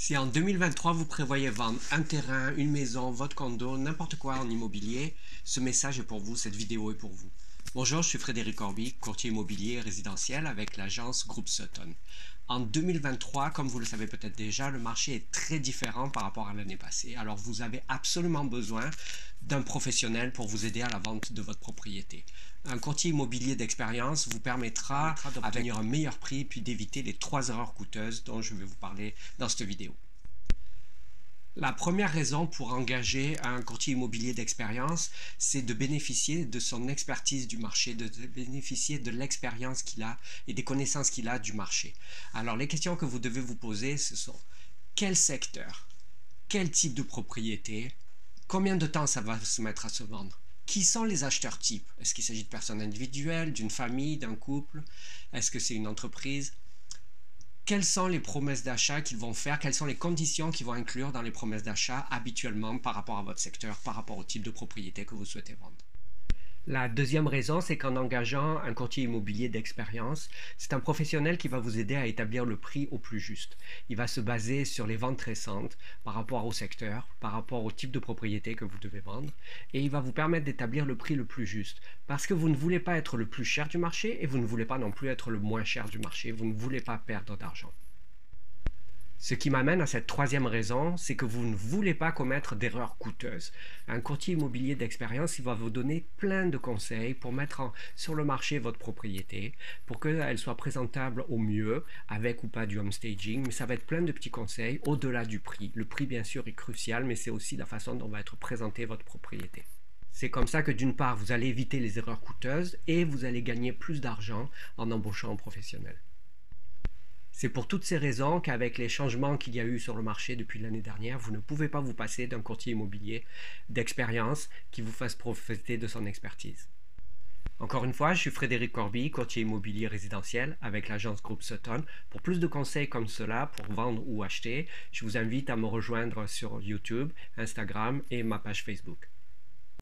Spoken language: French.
Si en 2023 vous prévoyez vendre un terrain, une maison, votre condo, n'importe quoi en immobilier, ce message est pour vous, cette vidéo est pour vous. Bonjour, je suis Frédéric Corby, courtier immobilier résidentiel avec l'agence Groupe Sutton. En 2023, comme vous le savez peut-être déjà, le marché est très différent par rapport à l'année passée. Alors vous avez absolument besoin d'un professionnel pour vous aider à la vente de votre propriété. Un courtier immobilier d'expérience vous permettra d'obtenir un meilleur prix puis d'éviter les 3 erreurs coûteuses dont je vais vous parler dans cette vidéo. La première raison pour engager un courtier immobilier d'expérience, c'est de bénéficier de son expertise du marché, de bénéficier de l'expérience qu'il a et des connaissances qu'il a du marché. Alors les questions que vous devez vous poser, ce sont quel secteur, quel type de propriété, combien de temps ça va se mettre à se vendre? Qui sont les acheteurs types? Est-ce qu'il s'agit de personnes individuelles, d'une famille, d'un couple? Est-ce que c'est une entreprise? Quelles sont les promesses d'achat qu'ils vont faire? Quelles sont les conditions qu'ils vont inclure dans les promesses d'achat habituellement par rapport à votre secteur, par rapport au type de propriété que vous souhaitez vendre? La deuxième raison, c'est qu'en engageant un courtier immobilier d'expérience, c'est un professionnel qui va vous aider à établir le prix au plus juste. Il va se baser sur les ventes récentes par rapport au secteur, par rapport au type de propriété que vous devez vendre, et il va vous permettre d'établir le prix le plus juste. Parce que vous ne voulez pas être le plus cher du marché et vous ne voulez pas non plus être le moins cher du marché, vous ne voulez pas perdre d'argent. Ce qui m'amène à cette troisième raison, c'est que vous ne voulez pas commettre d'erreurs coûteuses. Un courtier immobilier d'expérience, il va vous donner plein de conseils pour mettre sur le marché votre propriété, pour qu'elle soit présentable au mieux, avec ou pas du home staging, mais ça va être plein de petits conseils au-delà du prix. Le prix, bien sûr, est crucial, mais c'est aussi la façon dont va être présentée votre propriété. C'est comme ça que d'une part, vous allez éviter les erreurs coûteuses et vous allez gagner plus d'argent en embauchant un professionnel. C'est pour toutes ces raisons qu'avec les changements qu'il y a eu sur le marché depuis l'année dernière, vous ne pouvez pas vous passer d'un courtier immobilier d'expérience qui vous fasse profiter de son expertise. Encore une fois, je suis Frédéric Corby, courtier immobilier résidentiel avec l'agence Groupe Sutton. Pour plus de conseils comme cela, pour vendre ou acheter, je vous invite à me rejoindre sur YouTube, Instagram et ma page Facebook.